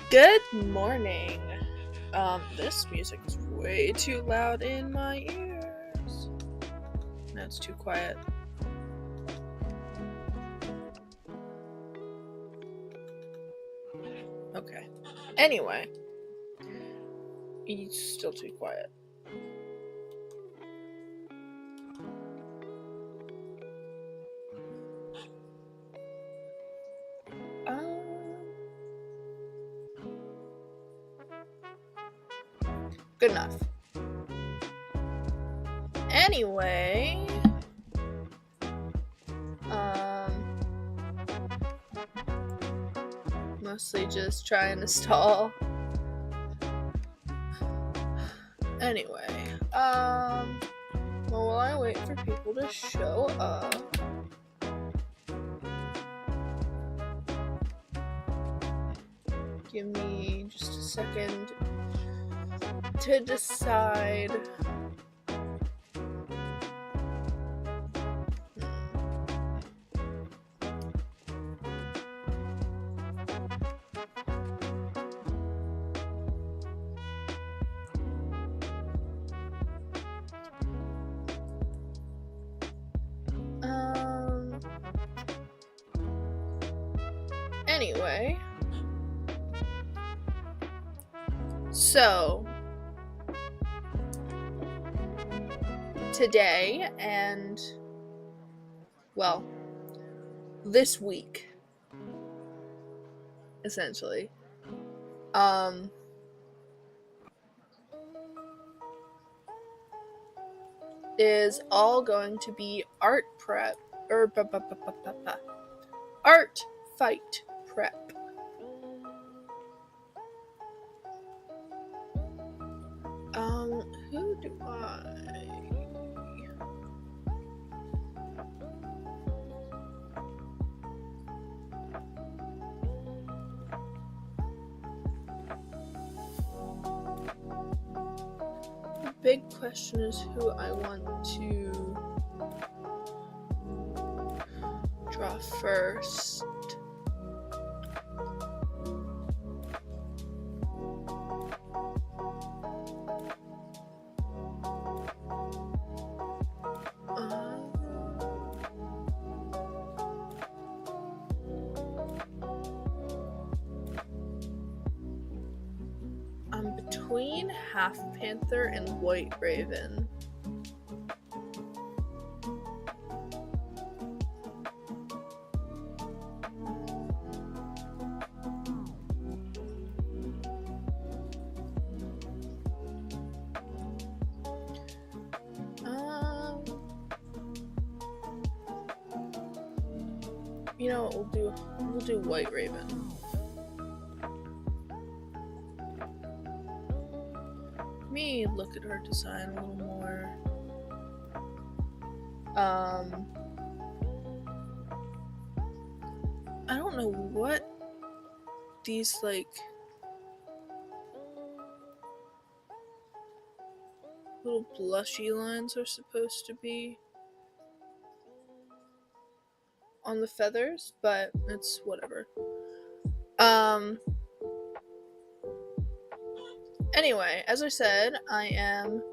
Good morning. This music is way too loud in my ears. No, it's too quiet. Okay. Anyway. It's still too quiet. Good enough. Anyway, mostly just trying to stall. Anyway, while I wait for people to show up, give me just a second to decide. Anyway, so today and, well, this week, essentially, is all going to be art prep, or art fight prep. Who do I... The big question is who I want to draw first. I'm between Half Panther and White Raven. You know what we'll do White Raven. Let me look at her design a little more. I don't know what these like little blushy lines are supposed to be on the feathers, but it's whatever. Anyway, as I said, I am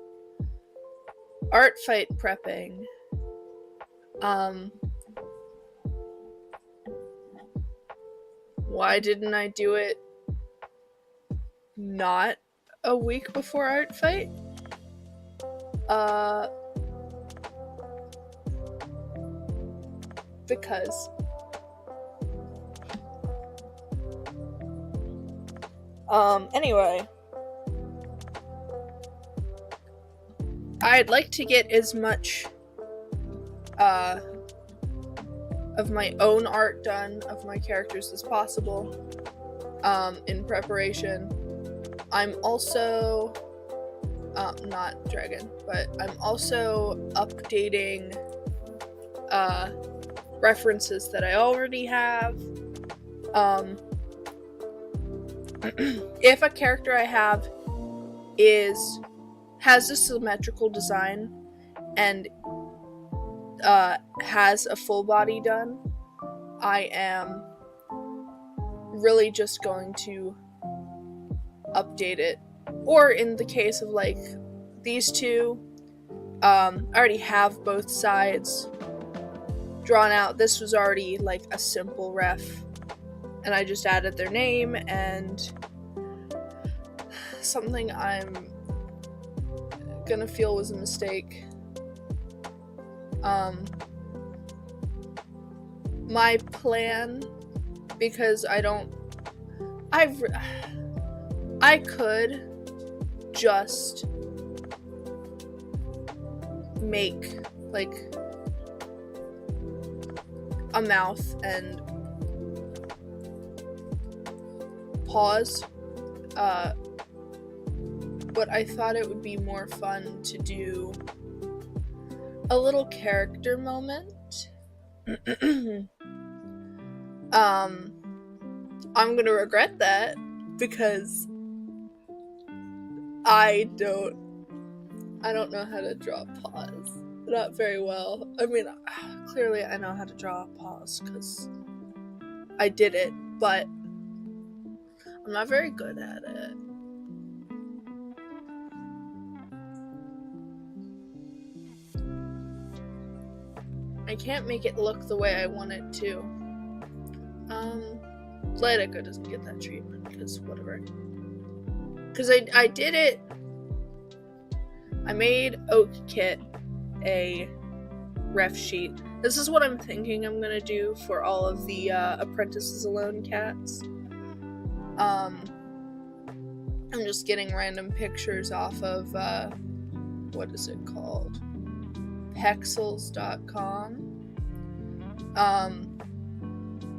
art fight prepping. Why didn't I do it not a week before art fight? Because anyway, I'd like to get as much of my own art done of my characters as possible in preparation. I'm also not dragon, but I'm also updating references that I already have. If a character I have has a symmetrical design and has a full body done, I am really just going to update it. Or in the case of like these two, I already have both sides drawn out. This was already like a simple ref, and I just added their name and something I'm gonna feel was a mistake. My plan, because I could just make like a mouth and pause, but I thought it would be more fun to do a little character moment. I'm gonna regret that because I don't know how to draw pause. Not very well. I mean, clearly I know how to draw pause because I did it, but I'm not very good at it. I can't make it look the way I want it to. Lightica doesn't get that treatment because whatever. Because I did it. I made Oak Kit a ref sheet. This is what I'm thinking I'm gonna do for all of the Apprentices Alone cats. I'm just getting random pictures off of what is it called? Pexels.com.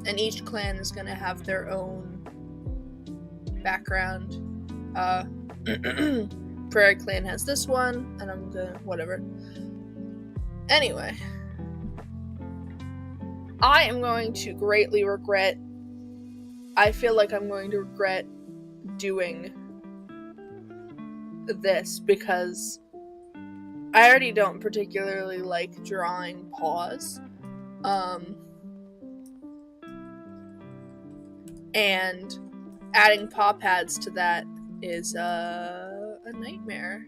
And each clan is gonna have their own background. Prairie Clan has this one, and I'm gonna whatever. Anyway, I am going to greatly regret. I feel like I'm going to regret doing this because I already don't particularly like drawing paws. And adding paw pads to that is a nightmare.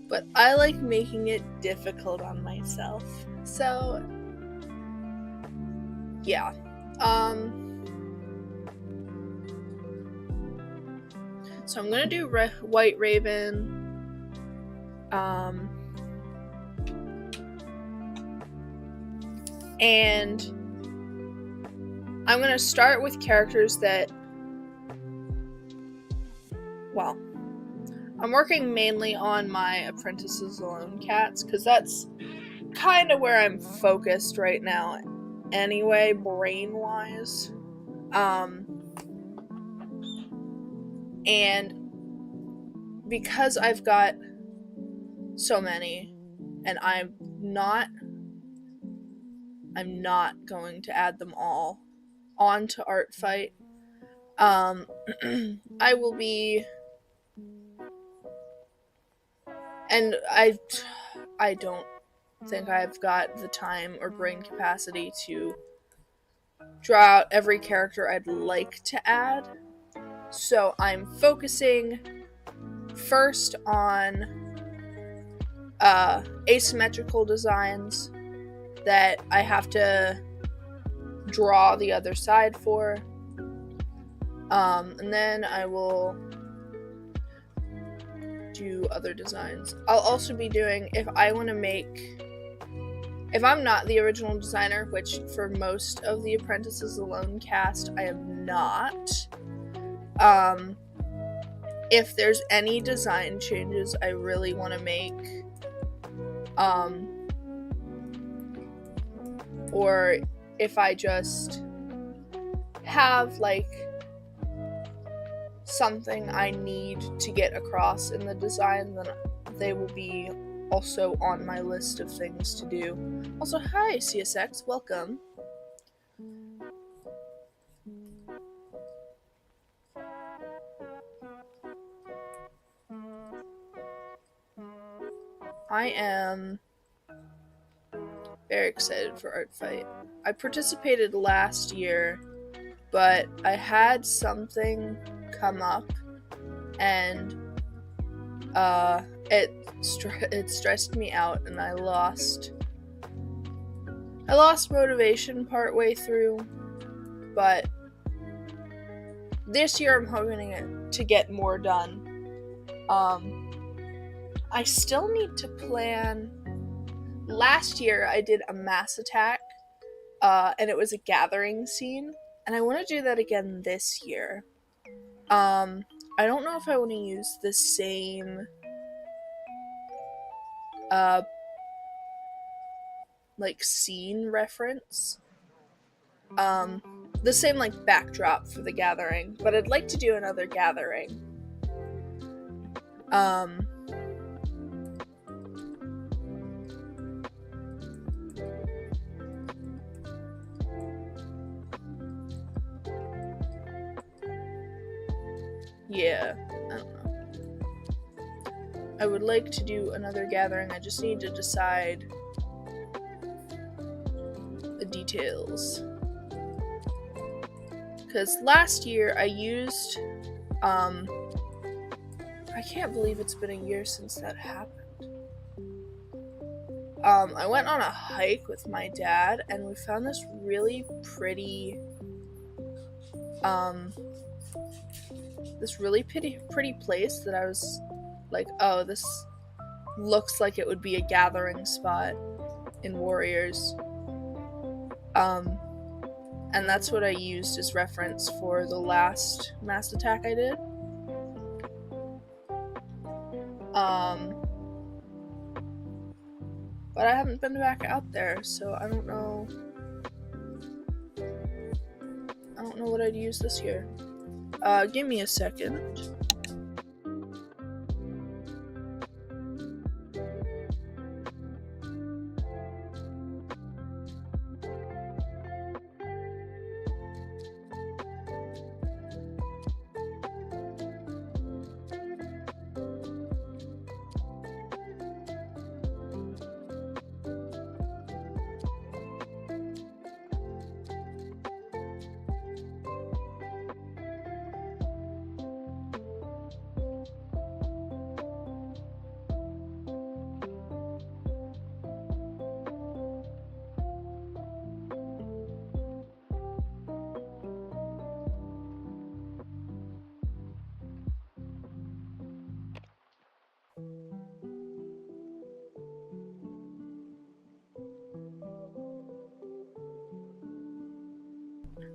But I like making it difficult on myself. So, yeah. So I'm gonna do White Raven. And I'm gonna start with characters that, well, I'm working mainly on my Apprentices Alone cats, because that's kind of where I'm focused right now anyway, brain-wise. And because I've got so many, and I'm not going to add them all onto Artfight. I will be, and I don't think I've got the time or brain capacity to draw out every character I'd like to add. So I'm focusing first on asymmetrical designs that I have to draw the other side for. And then I will do other designs. I'll also be doing, if I'm not the original designer, which for most of the Apprentices Alone cast I am not, if there's any design changes I really want to make, or if I just have like something I need to get across in the design, then they will be also on my list of things to do. Also, hi CSX, welcome. I am very excited for Artfight. I participated last year but I had something come up, and it stressed me out, and I lost motivation partway through. But this year I'm hoping to get more done. I still need to plan. Last year I did a mass attack, and it was a gathering scene, and I want to do that again this year. I don't know if I want to use the same like scene reference, the same like backdrop for the gathering, but I'd like to do another gathering. Yeah, I don't know. I would like to do another gathering. I just need to decide the details. Because last year I used, I can't believe it's been a year since that happened. I went on a hike with my dad, and we found this really pretty, pretty place that I was like, oh, this looks like it would be a gathering spot in Warriors. And that's what I used as reference for the last mass attack I did. But I haven't been back out there, so I don't know what I'd use this year. Give me a second.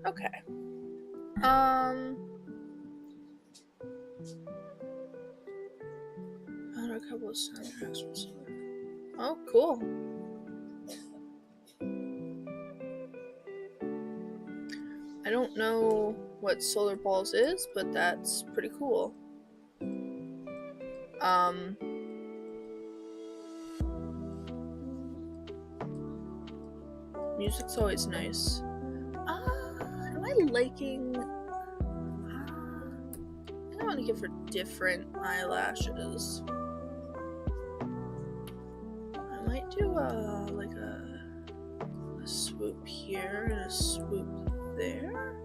Okay. Found a couple of soundtracks from Solar. Oh, cool. I don't know what Solar Balls is, but that's pretty cool. Music's always nice. Am I liking... I think I want to give her different eyelashes. I might do like a swoop here and a swoop there.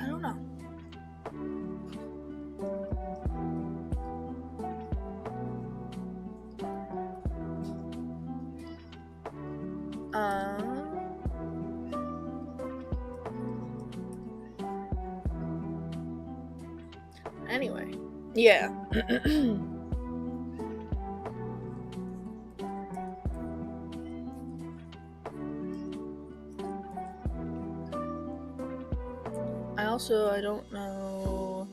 I don't know. Anyway, yeah. I don't know.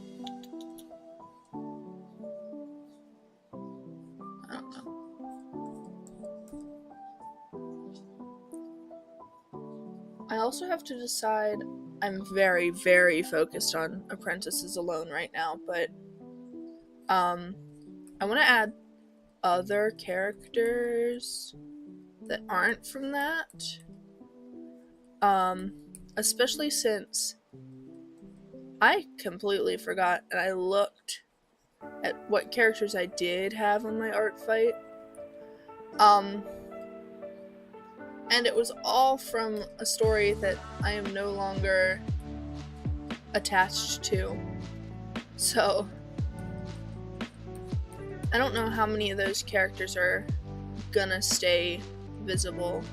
I also have to decide. I'm very, very focused on Apprentices alone right now, but I want to add other characters that aren't from that. Especially since I completely forgot, and I looked at what characters I did have on my Artfight. And it was all from a story that I am no longer attached to. So I don't know how many of those characters are gonna stay visible.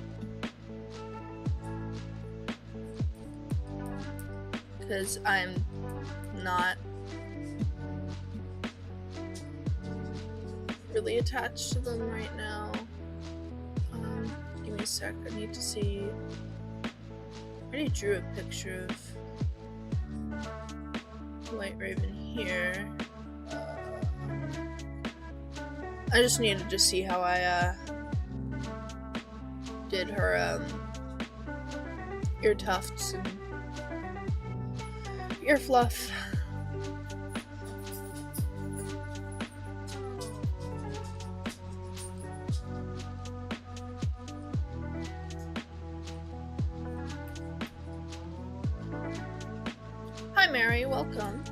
Because I'm not really attached to them right now. Give me a sec, I need to see. I already drew a picture of White Raven here. I just needed to see how I did her ear tufts and ear fluff. Hi Mary, welcome.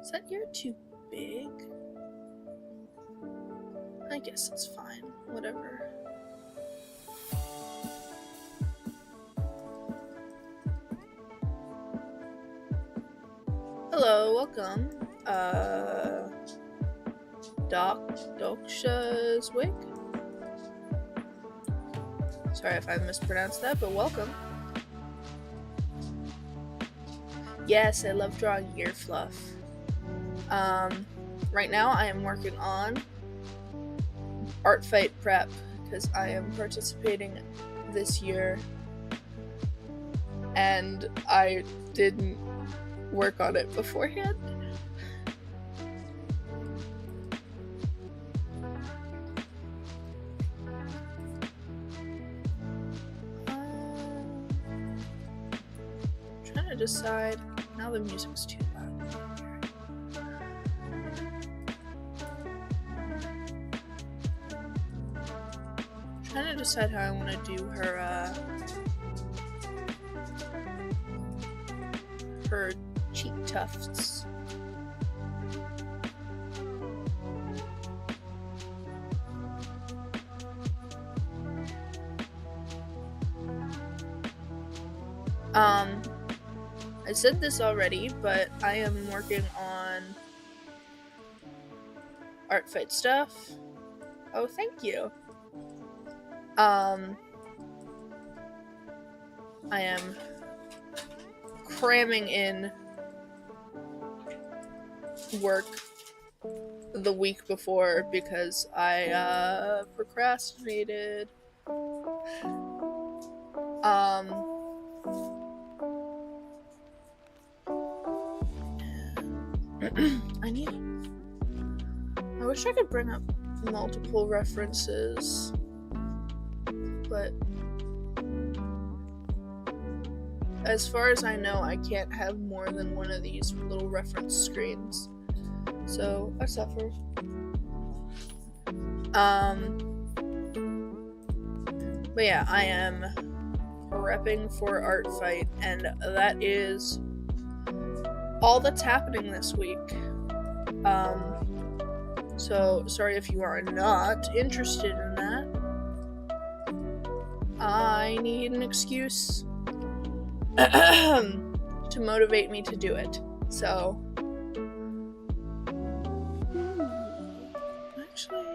Is that ear too big? I guess it's fine, whatever. Hello, welcome. Doksha's wig? Sorry if I mispronounced that, but welcome. Yes, I love drawing ear fluff. Right now I am working on Artfight prep because I am participating this year and I didn't work on it beforehand. Trying to decide. Now the music's too loud. Trying to decide how I want to do her cheek tufts. I said this already, but I am working on Artfight stuff. Oh, thank you. I am cramming in work the week before because I procrastinated. I wish I could bring up multiple references, but as far as I know, I can't have more than one of these little reference screens, so I suffer. But yeah, I am prepping for Artfight, and that is all that's happening this week. So sorry if you are not interested in that. I need an excuse to motivate me to do it. So actually,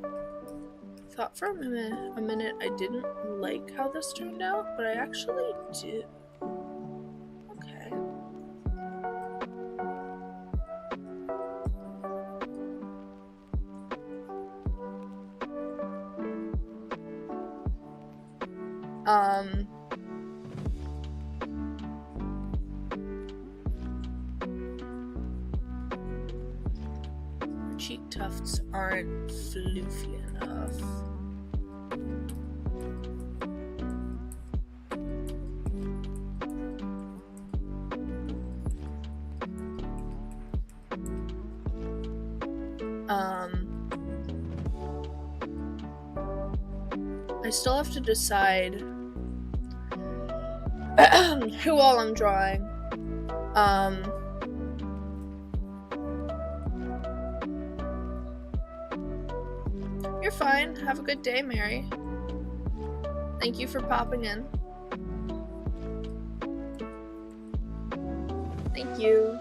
I thought for a minute I didn't like how this turned out, but I actually did. Okay. Cheek tufts aren't floofy enough. I still have to decide who all I'm drawing. You're fine. Have a good day, Mary. Thank you for popping in. Thank you.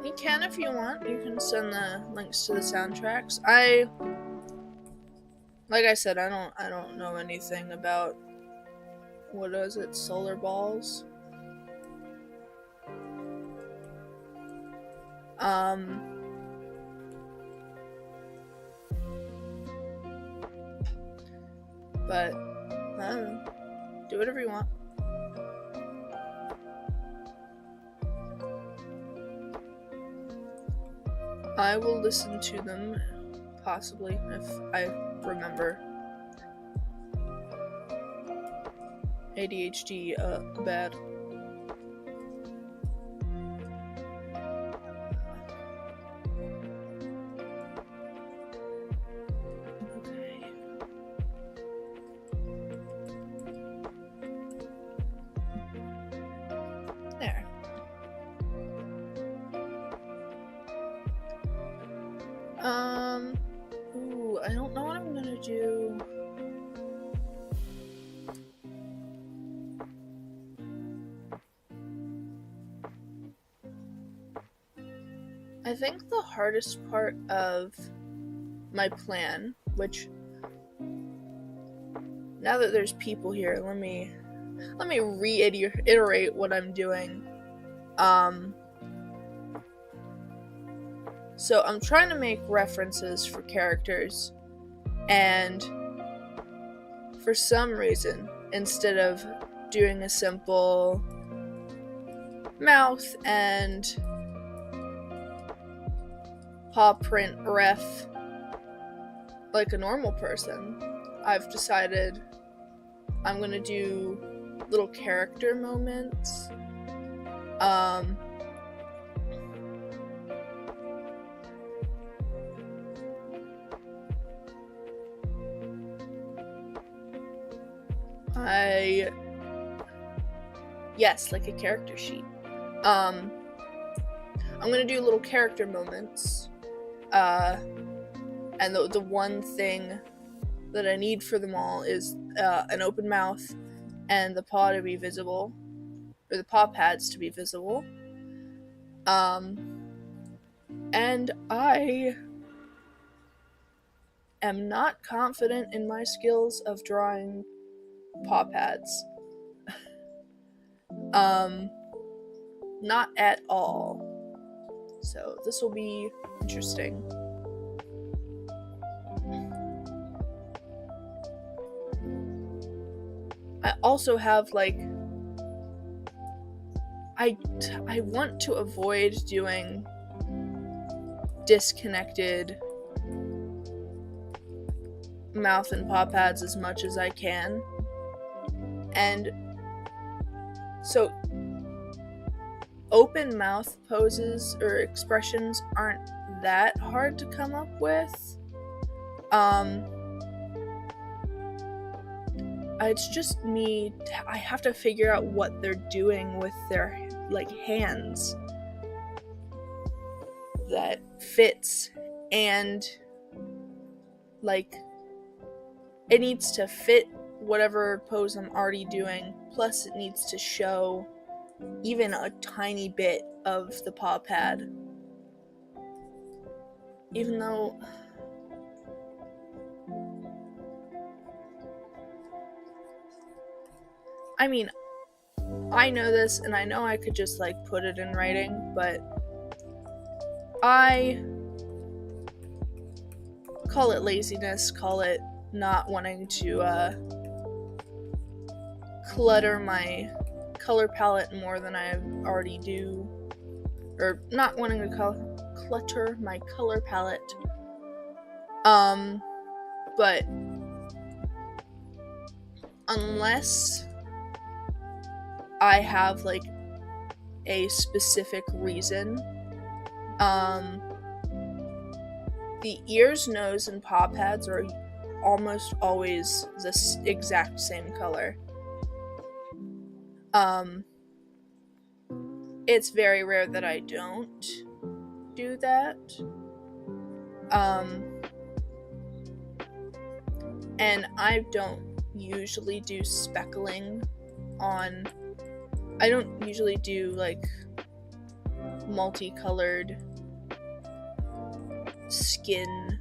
You can if you want. You can send the links to the soundtracks. Like I said, I don't know anything about, what is it, solar balls? But, I don't know. Do whatever you want. I will listen to them, possibly, if I remember. ADHD, bad. Okay. There. Ooh, I don't know what I'm gonna do. I think the hardest part of my plan, which, now that there's people here, let me reiterate what I'm doing. So I'm trying to make references for characters, and for some reason, instead of doing a simple mouth and paw print ref like a normal person, I've decided I'm gonna do little character moments. Yes, like a character sheet. I'm gonna do little character moments, and the one thing that I need for them all is an open mouth and the paw to be visible, or the paw pads to be visible. And I am not confident in my skills of drawing paw pads. Not at all. So this will be interesting. I also have, like, I want to avoid doing disconnected mouth and paw pads as much as I can. And so open mouth poses or expressions aren't that hard to come up with. It's just me, I have to figure out what they're doing with their, like, hands that fits, and, like, it needs to fit whatever pose I'm already doing, plus it needs to show even a tiny bit of the paw pad. Even though I mean, I know this, and I know I could just, like, put it in writing, but I call it laziness, call it not wanting to clutter my color palette more than I already do, or not wanting to clutter my color palette. But unless I have, like, a specific reason, the ears, nose, and paw pads are almost always the exact same color. It's very rare that I don't do that. And I don't usually do speckling on, I don't usually do like multicolored skin,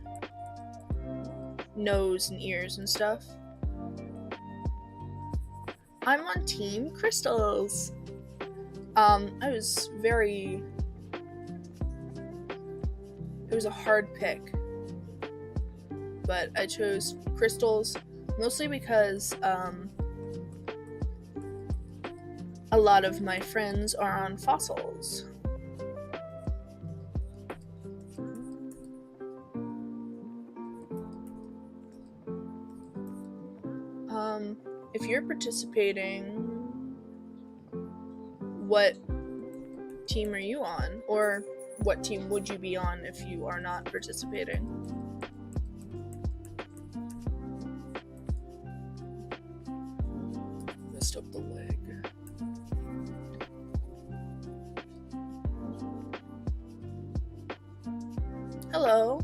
nose and ears and stuff. I'm on Team Crystals. It was a hard pick, but I chose crystals mostly because a lot of my friends are on fossils. If you're participating, what team are you on? Or what team would you be on if you are not participating? Messed up the leg. Hello,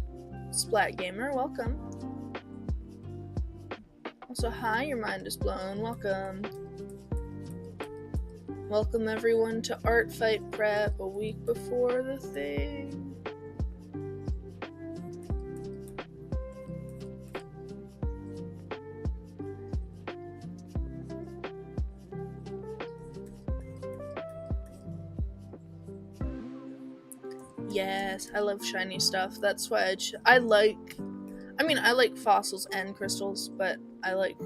Splat Gamer, welcome. Also, hi, your mind is blown, welcome. Welcome everyone to Artfight Prep a week before the thing. Yes, I love shiny stuff. That's why I like fossils and crystals, but I like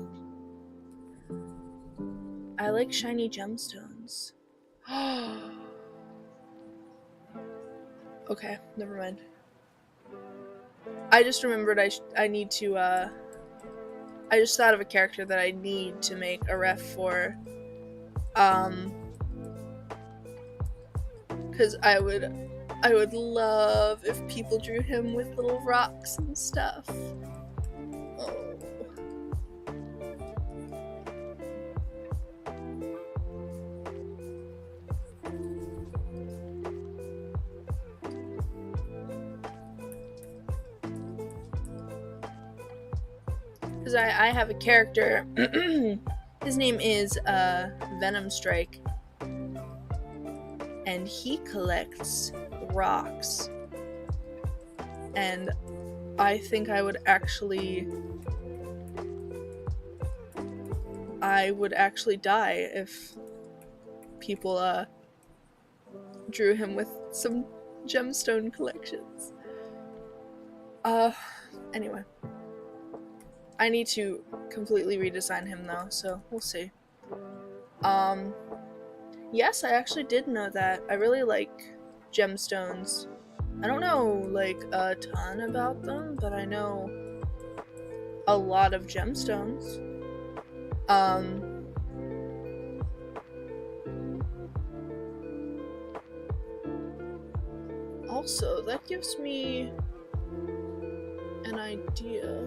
shiny gemstones. Okay, never mind. I just remembered I need to, I just thought of a character that I need to make a ref for. Because I would love if people drew him with little rocks and stuff. Oh. Because I have a character, his name is Venom Strike, and he collects rocks, and I think I would actually die if people drew him with some gemstone collections. Anyway, I need to completely redesign him though, so we'll see. Yes, I actually did know that. I really like gemstones. I don't know like a ton about them, but I know a lot of gemstones. Also, that gives me an idea.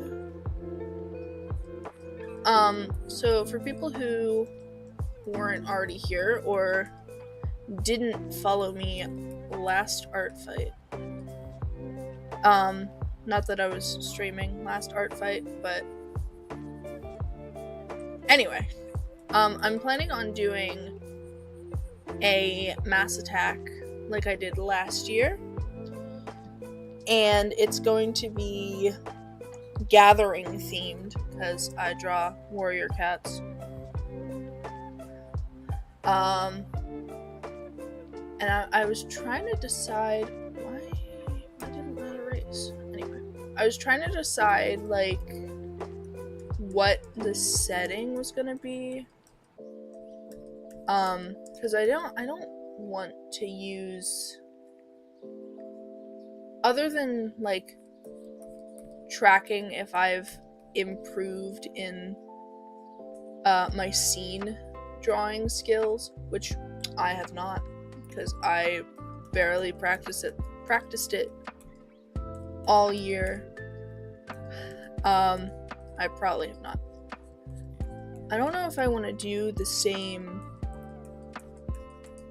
So for people who weren't already here or didn't follow me last art fight, not that I was streaming last art fight, but anyway, I'm planning on doing a mass attack like I did last year, and it's going to be gathering themed because I draw warrior cats. And I was trying to decide why didn't that erase? Anyway, I was trying to decide like what the setting was gonna be. Because I don't want to use, other than like tracking if I've improved in my scene drawing skills, which I have not, because I barely practiced it all year. I probably have not. I don't know if I want to do the same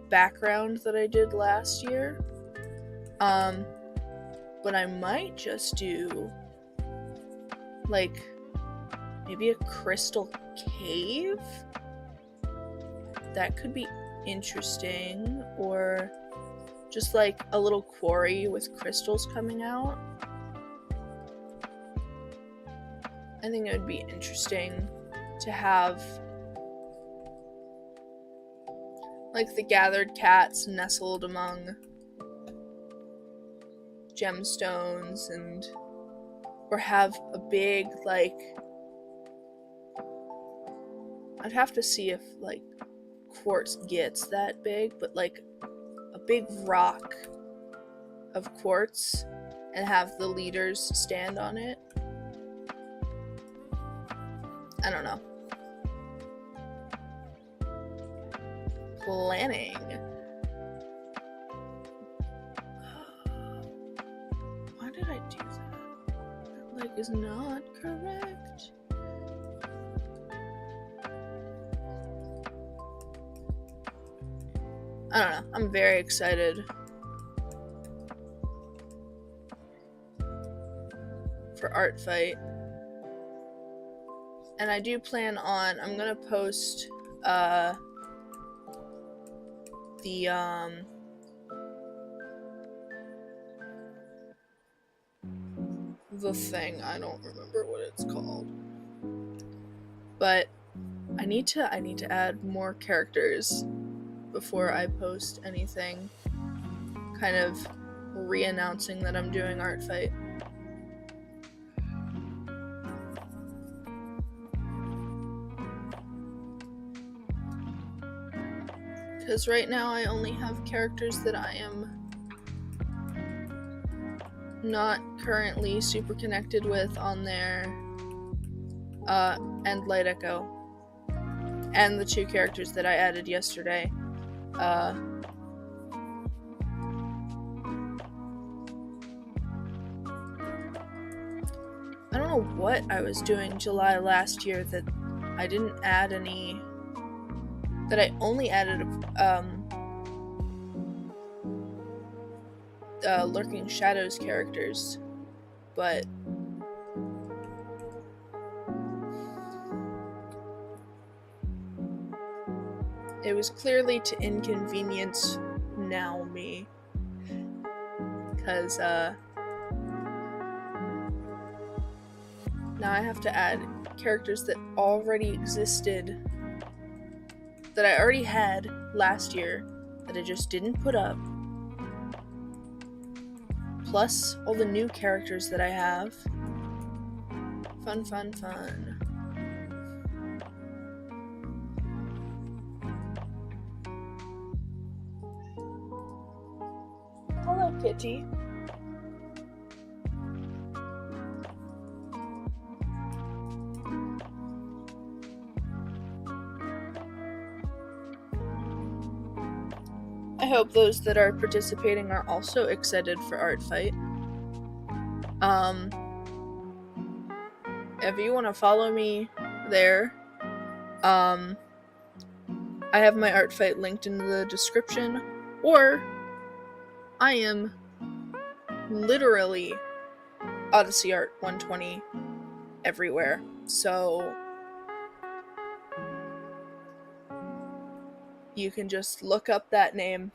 background that I did last year. But I might just do like maybe a crystal cave. That could be interesting, or just like a little quarry with crystals coming out. I think it would be interesting to have like the gathered cats nestled among gemstones, and or have a big, like, I'd have to see if like quartz gets that big, but like a big rock of quartz and have the leaders stand on it. I don't know. Planning. Why did I do that? That like is not correct. I don't know. I'm very excited for Artfight. And I do plan on, I'm gonna post the thing, I don't remember what it's called. But I need to add more characters before I post anything, kind of re-announcing that I'm doing Artfight. Because right now I only have characters that I am not currently super connected with on there, and Light Echo, and the 2 characters that I added yesterday. I don't know what I was doing July last year that I didn't add any, that I only added Lurking Shadows characters, but it was clearly to inconvenience now me, because now I have to add characters that already existed, that I already had last year, that I just didn't put up, plus all the new characters that I have. Fun. Hello, Kitty. I hope those that are participating are also excited for Artfight. If you want to follow me there, I have my Artfight linked in the description, or I am literally Odyssey Art 120 everywhere, so you can just look up that name.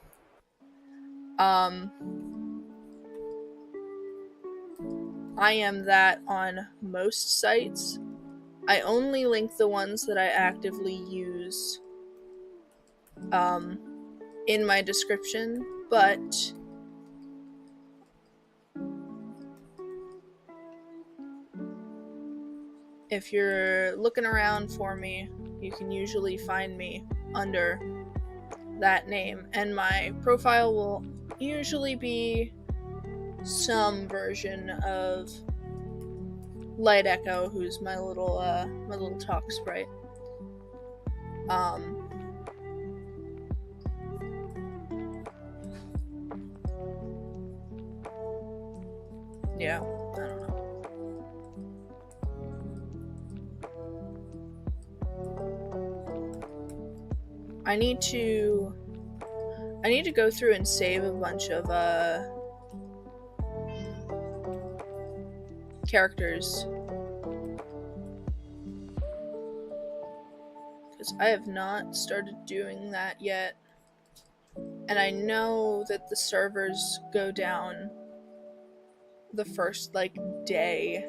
I am that on most sites. I only link the ones that I actively use in my description, but if you're looking around for me, you can usually find me under that name, and my profile will usually be some version of Light Echo, who's my little talk sprite. Yeah, I don't know. I need to go through and save a bunch of characters, because I have not started doing that yet, and I know that the servers go down the first day,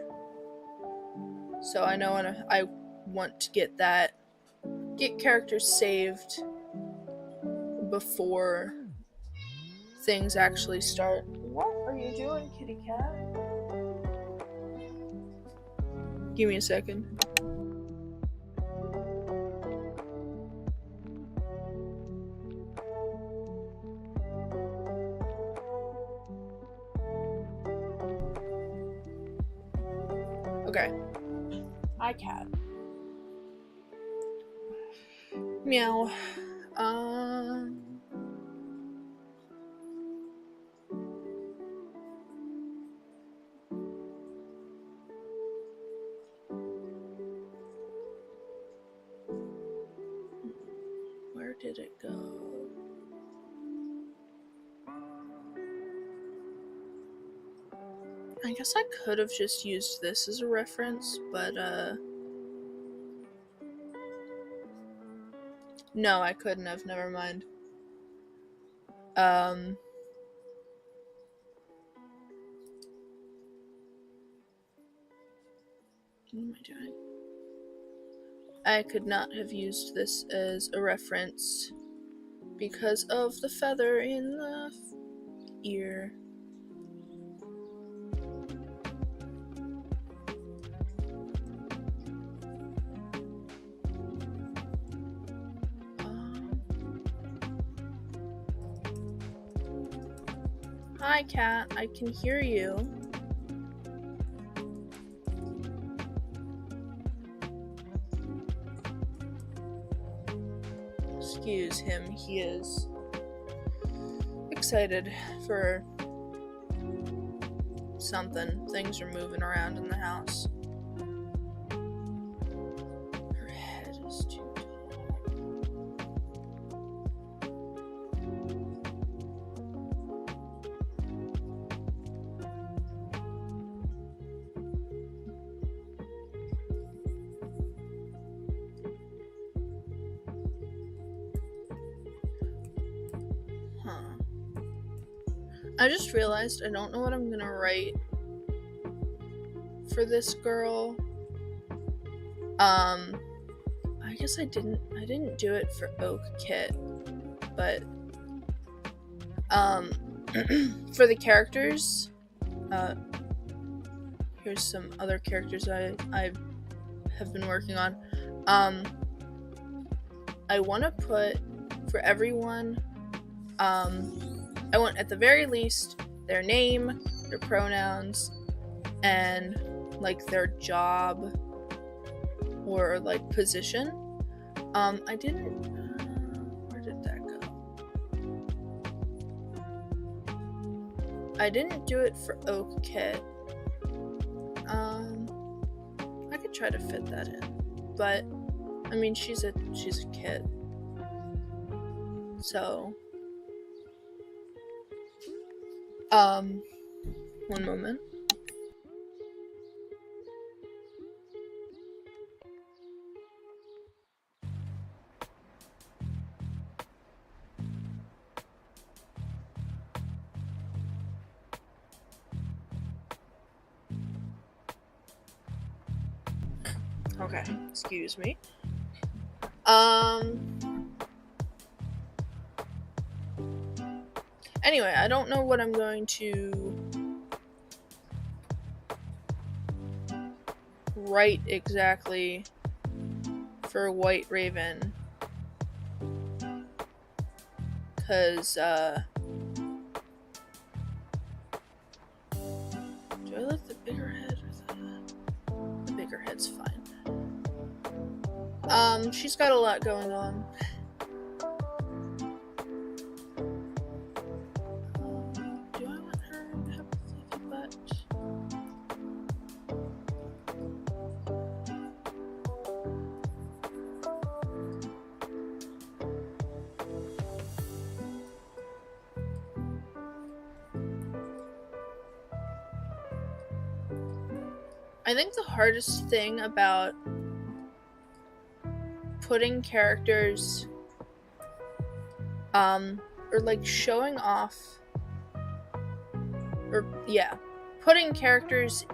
so I know I want to get characters saved before things actually start. What are you doing, kitty cat? Give me a second. Okay. Hi, cat. Meow. Where did it go? I guess I could have just used this as a reference, but no, I couldn't have. Never mind. What am I doing? I could not have used this as a reference because of the feather in the ear. Hi, cat. I can hear you. Excuse him. He is excited for something. Things are moving around in the house. Her head is too I just realized I don't know what I'm gonna write for this girl. I guess I didn't do it for Oak Kit, but for the characters, here's some other characters I have been working on. I want to put for everyone, I want at the very least their name, their pronouns, and their job or position. I didn't. Where did that go? I didn't do it for Oak Kit. I could try to fit that in, but I mean she's a kid, so. One moment. Okay, excuse me. Anyway, I don't know what I'm going to write exactly for White Raven, because, do I like the bigger head or the bigger head's fine. She's got a lot going on. Do I want her to have a fluffy butt? I think the hardest thing about putting characters, or like showing off, or yeah, putting characters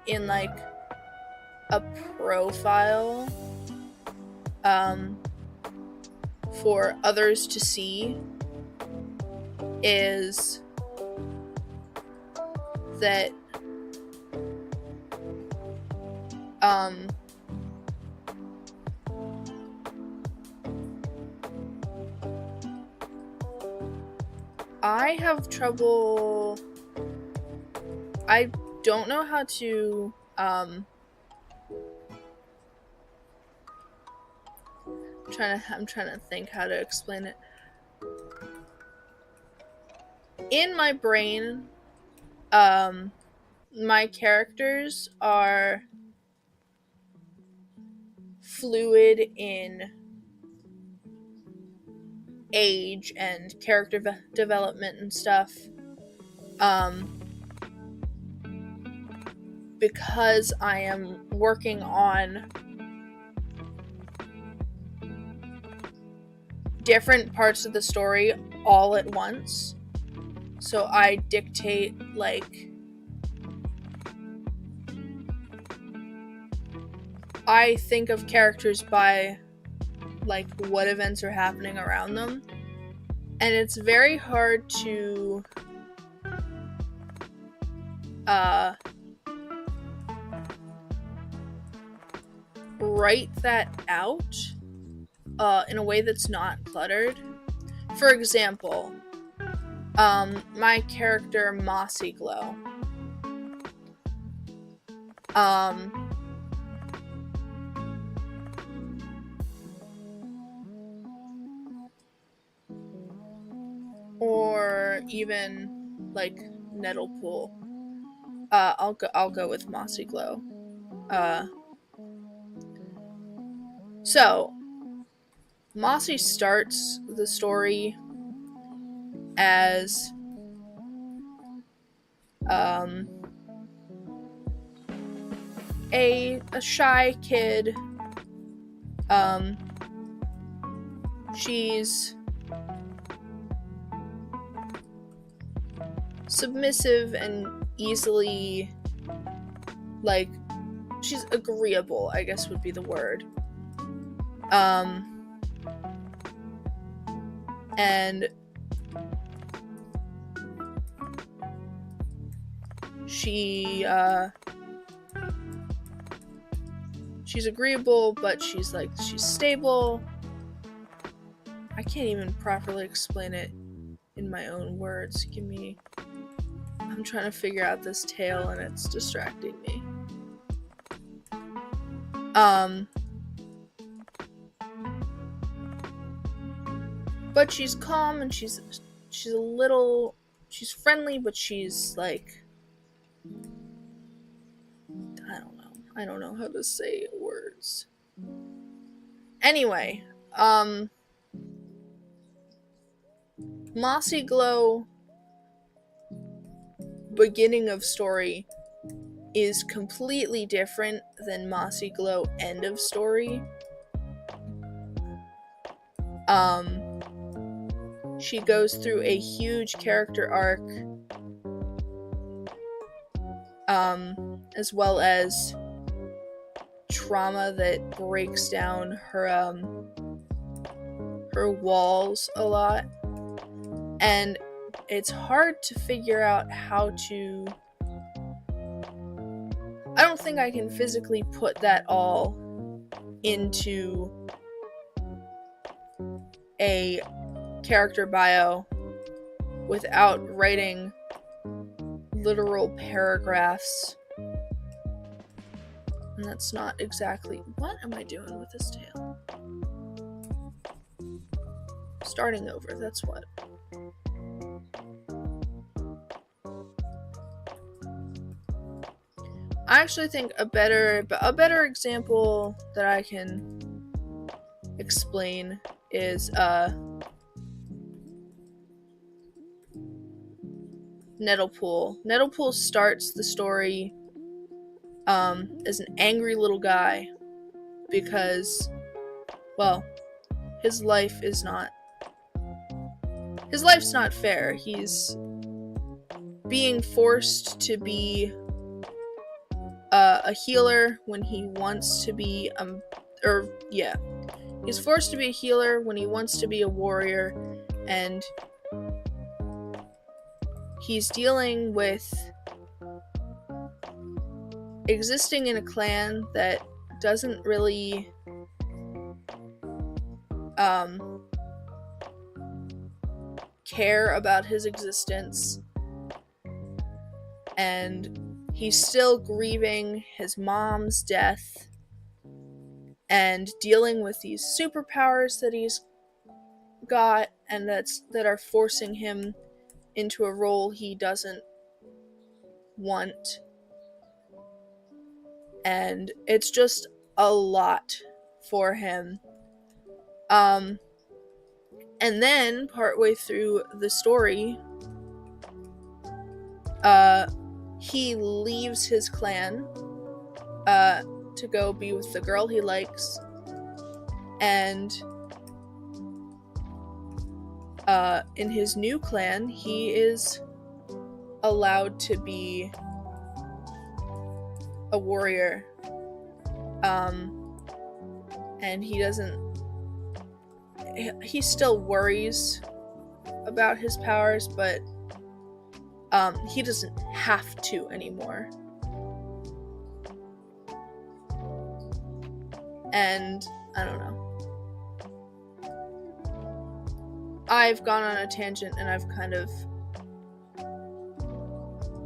in like a profile, for others to see is that, I have trouble. I don't know how to, I'm trying to think how to explain it. In my brain, my characters are fluid in age and character development and stuff, because I am working on different parts of the story all at once. So I dictate, like, I think of characters by, like, what events are happening around them. And it's very hard to write that out in a way that's not cluttered. For example, my character Mossy Glow, or even like Nettlepool. I'll go with Mossy Glow. So Mossy starts the story as a shy kid. She's submissive and easily, like, she's agreeable, I guess would be the word. And she's agreeable, but she's stable. I can't even properly explain it in my own words. I'm trying to figure out this tale and it's distracting me. But she's calm and she's friendly, but she's like, I don't know how to say words. Anyway, Mossy Glow beginning of story is completely different than Mossy Glow end of story. She goes through a huge character arc, as well as trauma that breaks down her walls a lot, and it's hard to figure out how to. I don't think I can physically put that all into a character bio without writing literal paragraphs. And that's not exactly... What am I doing with this tale? Starting over, that's what. I actually think a better example that I can explain is Nettlepool. Nettlepool starts the story as an angry little guy because, well, his life's not fair. He's being forced to be a healer when he wants to be he's forced to be a healer when he wants to be a warrior, and he's dealing with existing in a clan that doesn't really care about his existence, and he's still grieving his mom's death and dealing with these superpowers that he's got and that are forcing him into a role he doesn't want. And it's just a lot for him. And then partway through the story, he leaves his clan to go be with the girl he likes, and in his new clan he is allowed to be a warrior, and he still worries about his powers, but he doesn't have to anymore. And I don't know. I've gone on a tangent and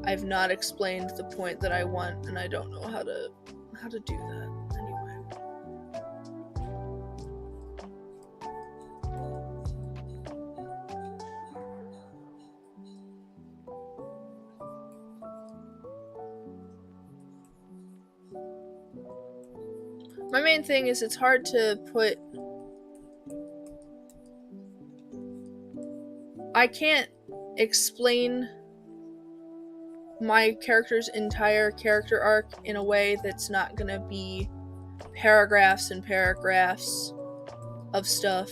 I've not explained the point that I want, and I don't know how to do that anyway. My main thing is it's hard to put... I can't explain my character's entire character arc in a way that's not gonna be paragraphs and paragraphs of stuff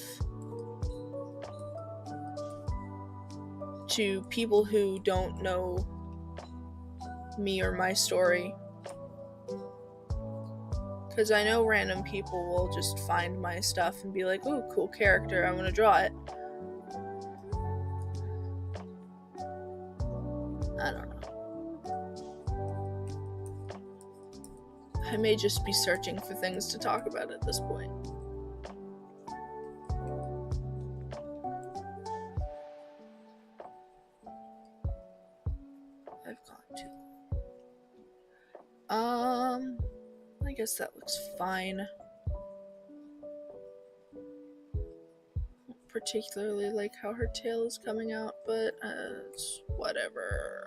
to people who don't know me or my story. Because I know random people will just find my stuff and be like, ooh, cool character, I'm gonna draw it. I don't know. I may just be searching for things to talk about at this point. I've gone too long. I guess that looks fine. Don't particularly like how her tail is coming out, but it's whatever.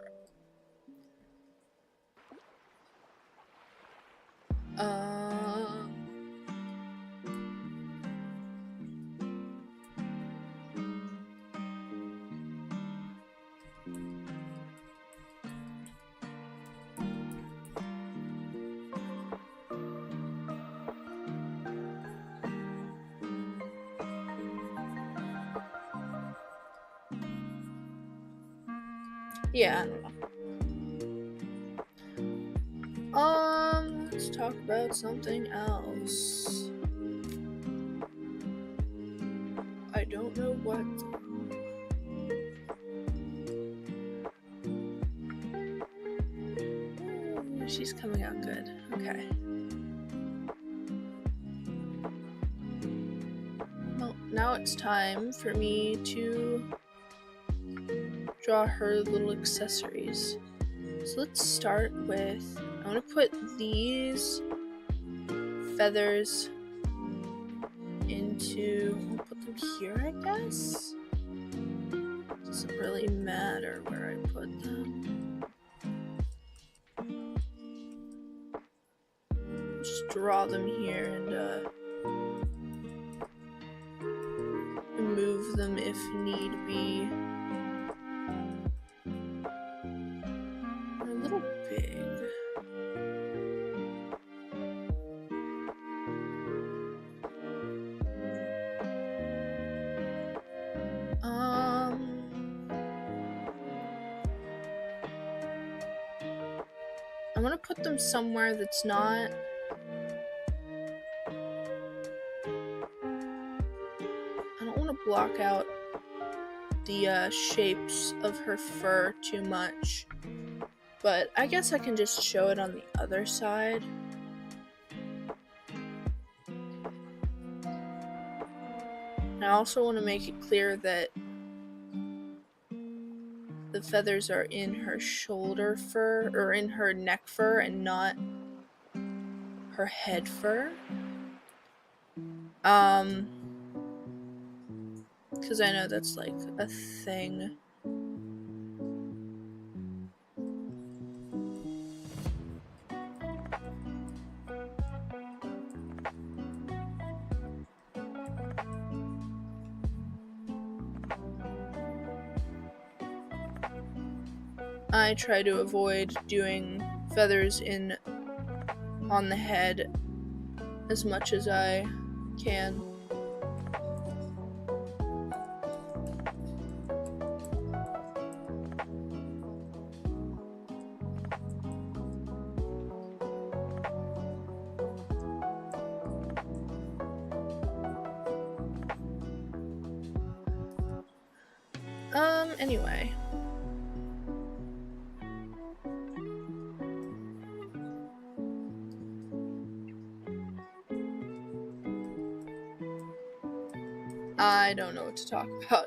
Yeah, I don't know. Let's talk about something else. I don't know what. She's coming out good. Okay. Well, now it's time for me to draw her little accessories. So let's start with, I want to put these feathers into, I'll put them here, I guess. Doesn't really matter where I put them. Just draw them here and move them if need be. They're a little big. I want to put them somewhere that's not... I don't want to block out the shapes of her fur too much. But I guess I can just show it on the other side. I also want to make it clear that the feathers are in her shoulder fur, or in her neck fur, and not her head fur. Because I know that's like a thing. I try to avoid doing feathers on the head as much as I can. Anyway. I don't know what to talk about.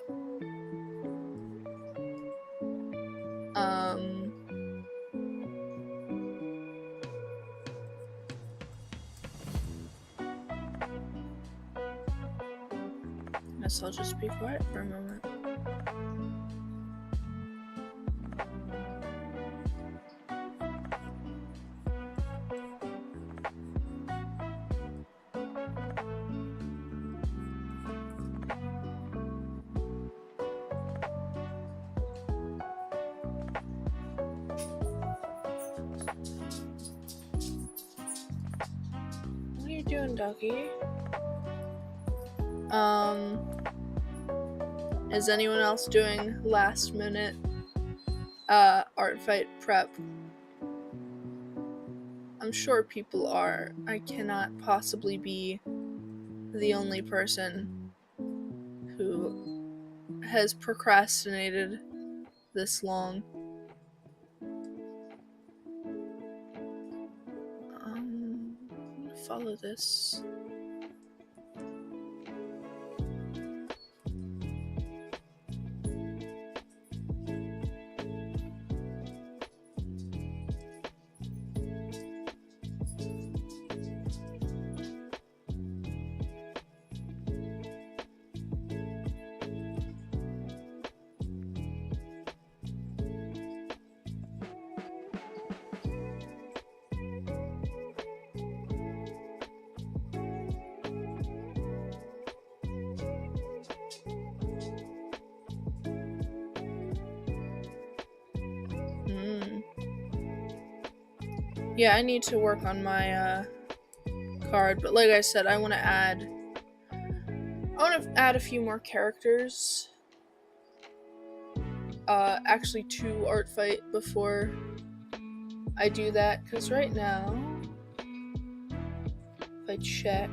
Guess I'll just be quiet for a moment. What are you doing, doggy? Is anyone else doing last minute Artfight prep? I'm sure people are. I cannot possibly be the only person who has procrastinated this long. I'm gonna follow this. Yeah, I need to work on my card, but like I said, I want to add a few more characters. Actually 2 Artfight before I do that, because right now, if I check,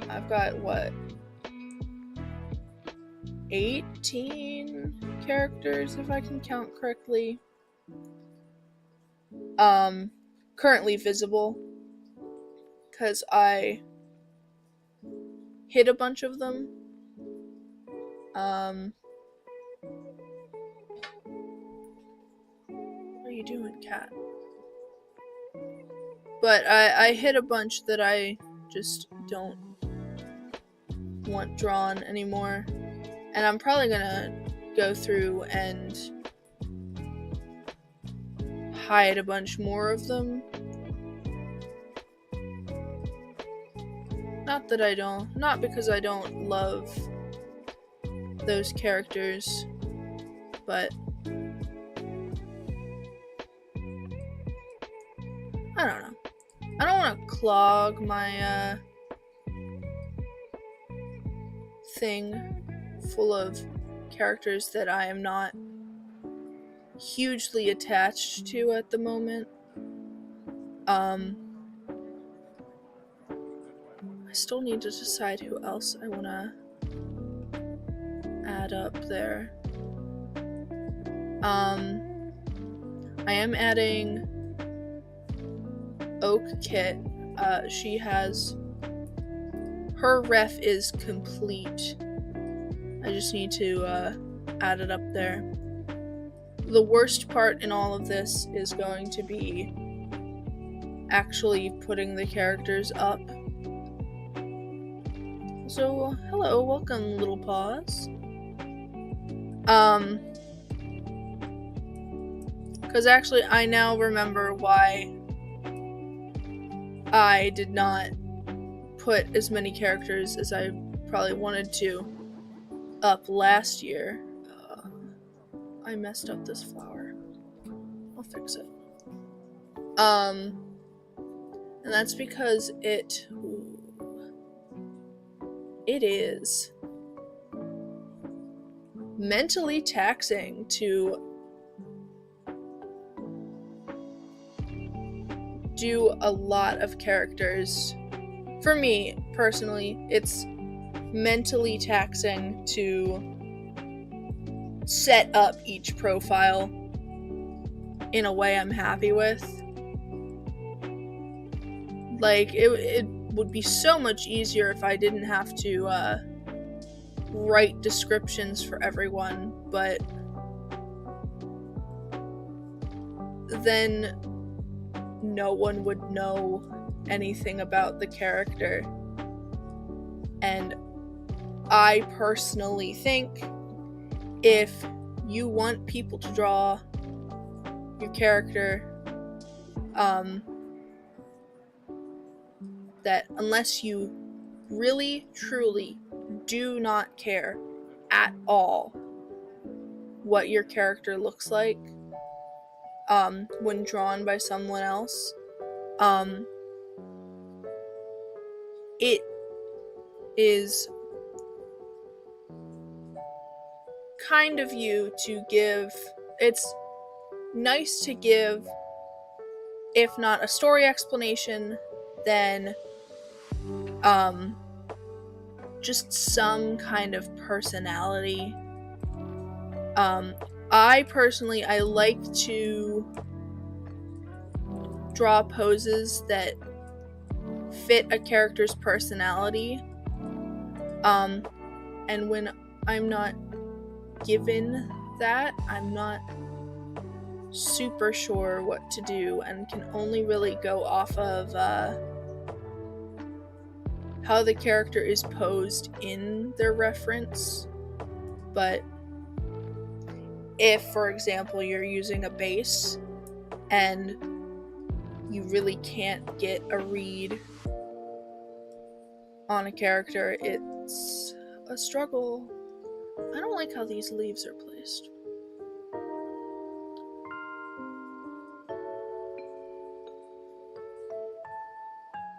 I've got what? 18 characters, if I can count correctly. Currently visible, because I hit a bunch of them. What are you doing, cat? But I hit a bunch that I just don't want drawn anymore. And I'm probably gonna go through and hide a bunch more of them. Not because I don't love those characters, but I don't know. I don't want to clog my thing full of characters that I am not hugely attached to at the moment. I still need to decide who else I want to add up there. I am adding Oak Kit. She has, her ref is complete. I just need to add it up there. The worst part in all of this is going to be actually putting the characters up. So, hello, welcome, Little Paws. Because actually, I now remember why I did not put as many characters as I probably wanted to up last year. I messed up this flower. I'll fix it. And that's because it is mentally taxing to do a lot of characters. For me, personally, it's mentally taxing to set up each profile in a way I'm happy with. Like, it would be so much easier if I didn't have to write descriptions for everyone, but then no one would know anything about the character. And I personally think if you want people to draw your character, that unless you really, truly do not care at all what your character looks like when drawn by someone else, it is kind of you to give. It's nice to give, if not a story explanation, then just some kind of personality. I personally, I like to draw poses that fit a character's personality. And when I'm not given that, I'm not super sure what to do and can only really go off of how the character is posed in their reference. But if, for example, you're using a base and you really can't get a read on a character, it's a struggle. I don't like how these leaves are placed.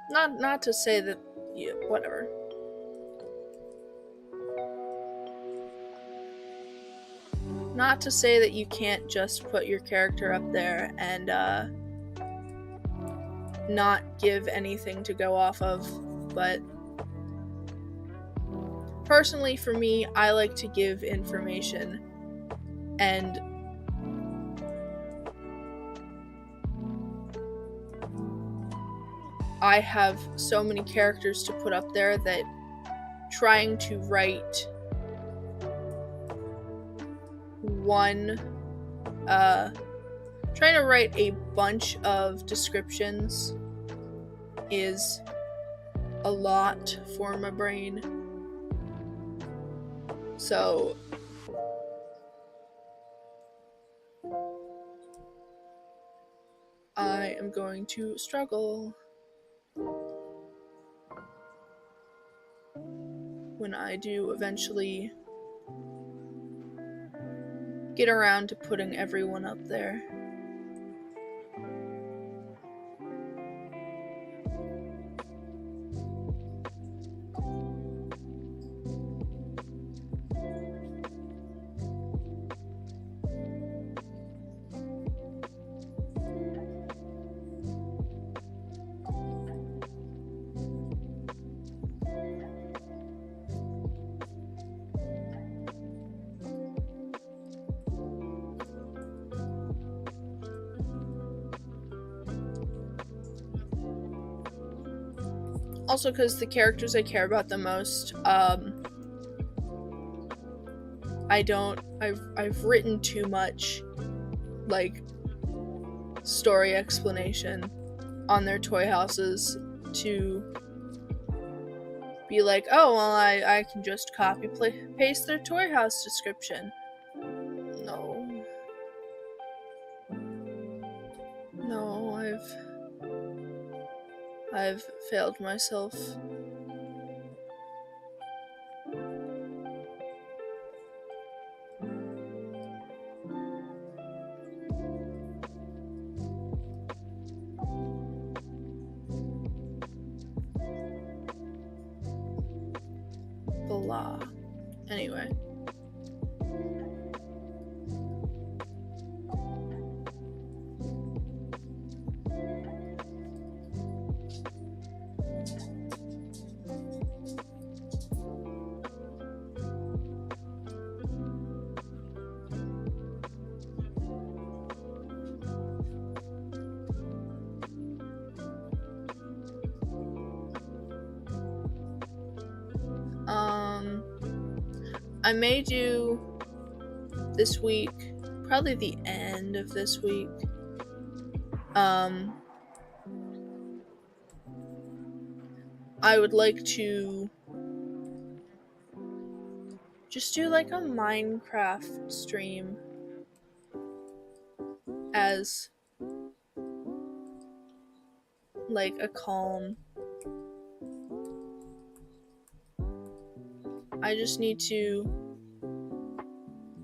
Not to say that, yeah, whatever. Not to say that you can't just put your character up there and not give anything to go off of, but personally for me, I like to give information, and I have so many characters to put up there that trying to write a bunch of descriptions is a lot for my brain. So I am going to struggle when I do eventually get around to putting everyone up there. Also, because the characters I care about the most, I've written too much, like, story explanation on their toy houses to be like, oh, well, I can just copy paste their toy house description. No, I've failed myself. Blah. Anyway. I may do this week, probably the end of this week, I would like to just do like a Minecraft stream as like a calm. I just need to.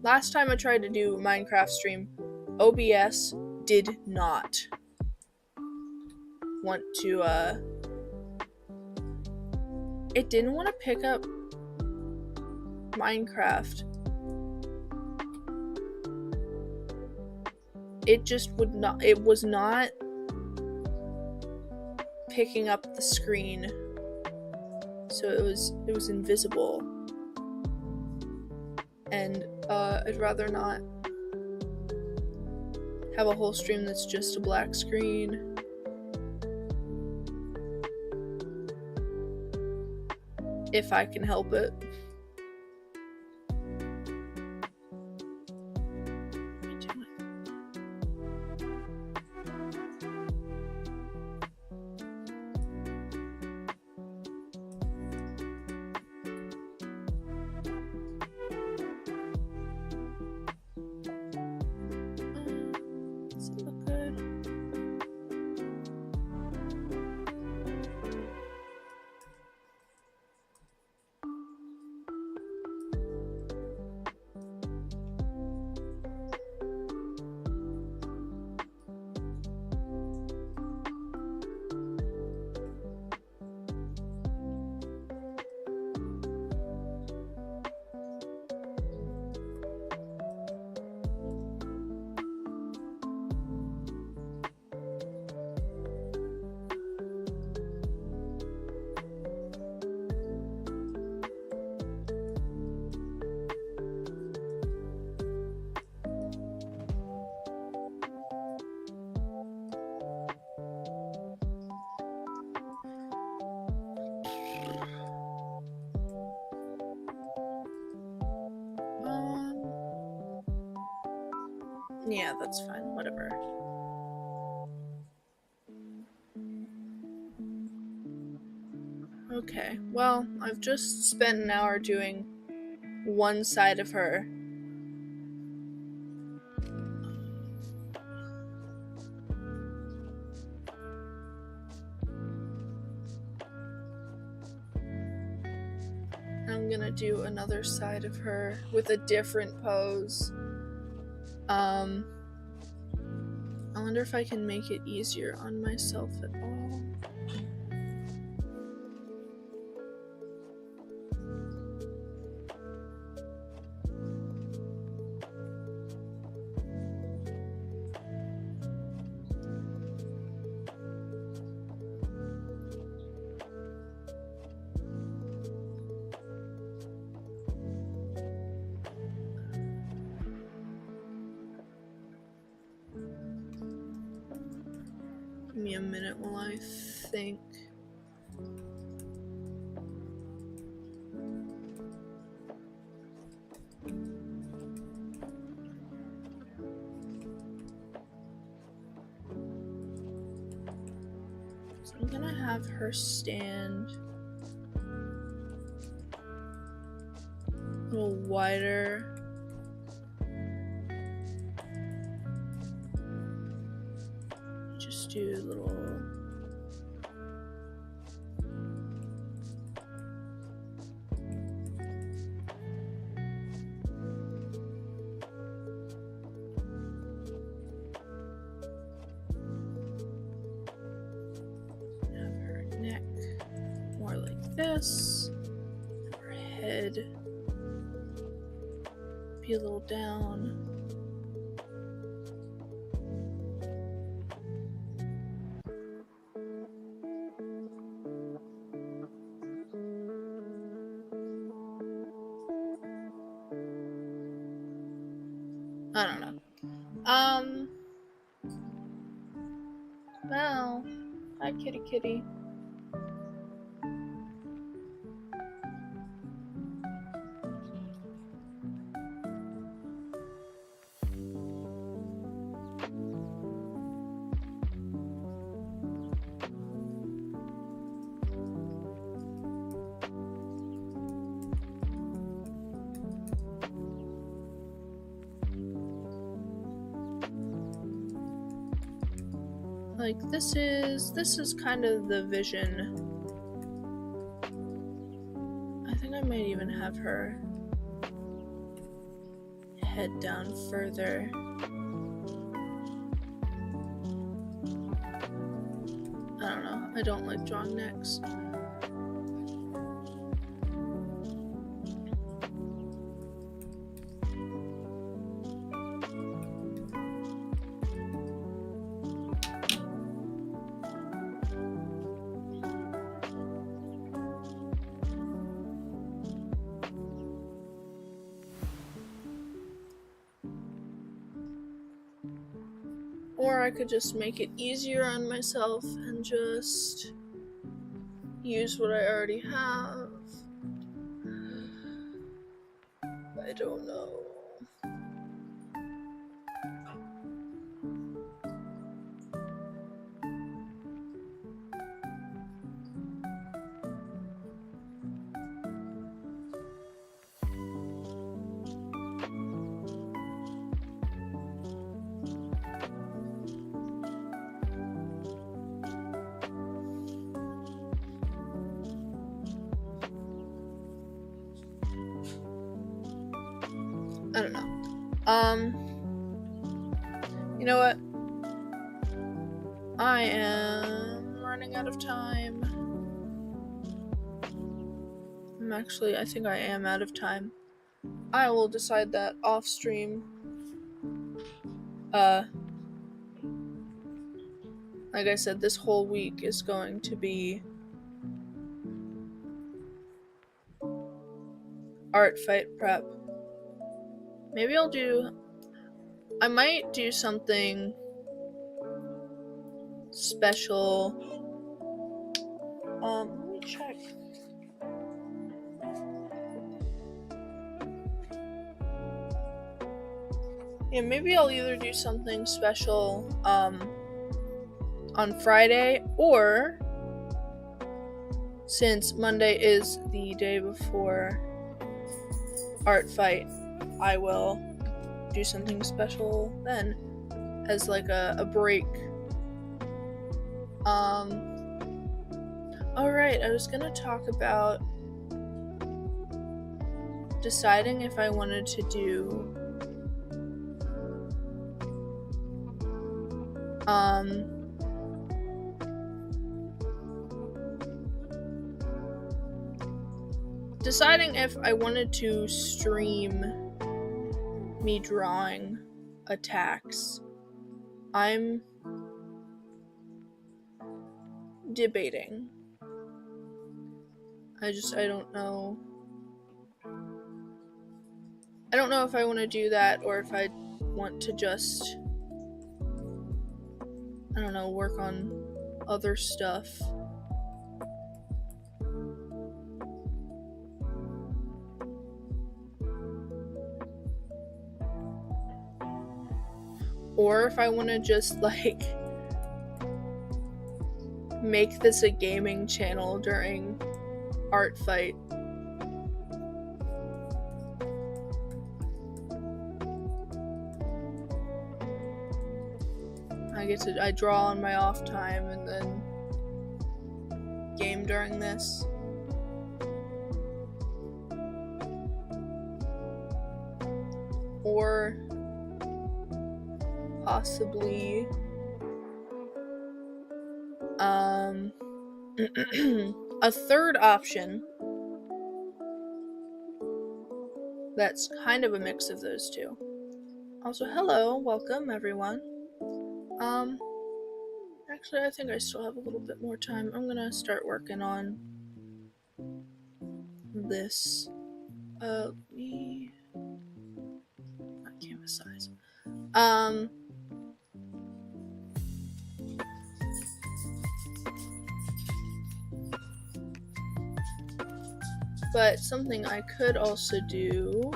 Last time I tried to do Minecraft stream, OBS did not want to, it didn't want to pick up Minecraft. It just would not, it was not picking up the screen. So it was invisible. And I'd rather not have a whole stream that's just a black screen. If I can help it. Yeah, that's fine, whatever. Okay, well, I've just spent an hour doing one side of her. I'm gonna do another side of her with a different pose. I wonder if I can make it easier on myself at all. Give me a minute while I think. So I'm gonna have her stand a little wider. Just do a little have her neck more like this, have her head be a little down. I don't know. Well, hi kitty kitty. Like this is kind of the vision. I think I might even have her head down further. I don't know. I don't like drawing necks. Or I could just make it easier on myself and just use what I already have. I don't know. I don't know. You know what? I am running out of time. I think I am out of time. I will decide that off stream. Like I said, this whole week is going to be Artfight prep. Maybe I might do something special. Let me check. Yeah, maybe I'll either do something special, on Friday, or since Monday is the day before Artfight, I will do something special then as like a break. Alright, I was gonna talk about deciding if I wanted to do deciding if I wanted to stream me drawing attacks. I'm debating. I don't know. I don't know if I want to do that or if I want to just, I don't know, work on other stuff. Or if I want to just like make this a gaming channel during Artfight. I draw on my off time and then game during this. Or possibly a third option that's kind of a mix of those two. Also, hello, welcome everyone. Actually, I think I still have a little bit more time. I'm gonna start working on this. Not canvas size. But something I could also do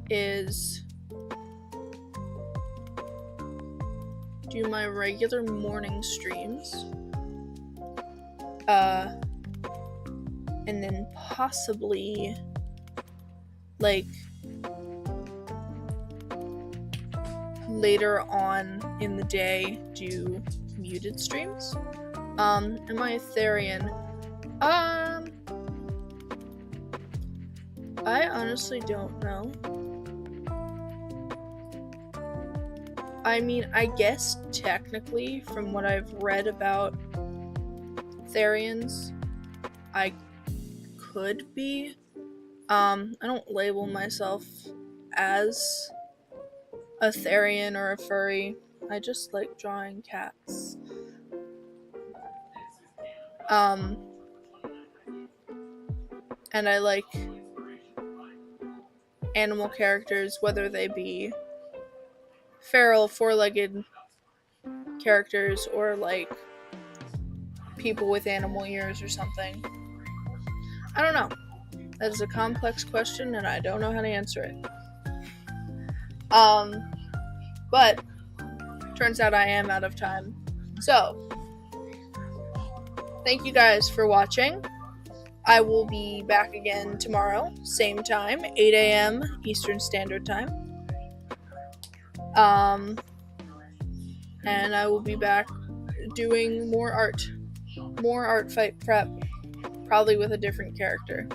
is do my regular morning streams, and then possibly like later on in the day do muted streams. Am I a Therian? I honestly don't know. I mean, I guess technically, from what I've read about Therians, I could be. I don't label myself as a Therian or a furry. I just like drawing cats. And I like animal characters, whether they be feral, four-legged characters, or like people with animal ears or something. I don't know. That is a complex question, and I don't know how to answer it. But turns out I am out of time. So, thank you guys for watching. I will be back again tomorrow, same time, 8 a.m. Eastern Standard Time. And I will be back doing more Artfight prep, probably with a different character.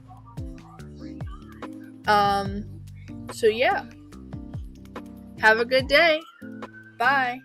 So yeah. Have a good day. Bye.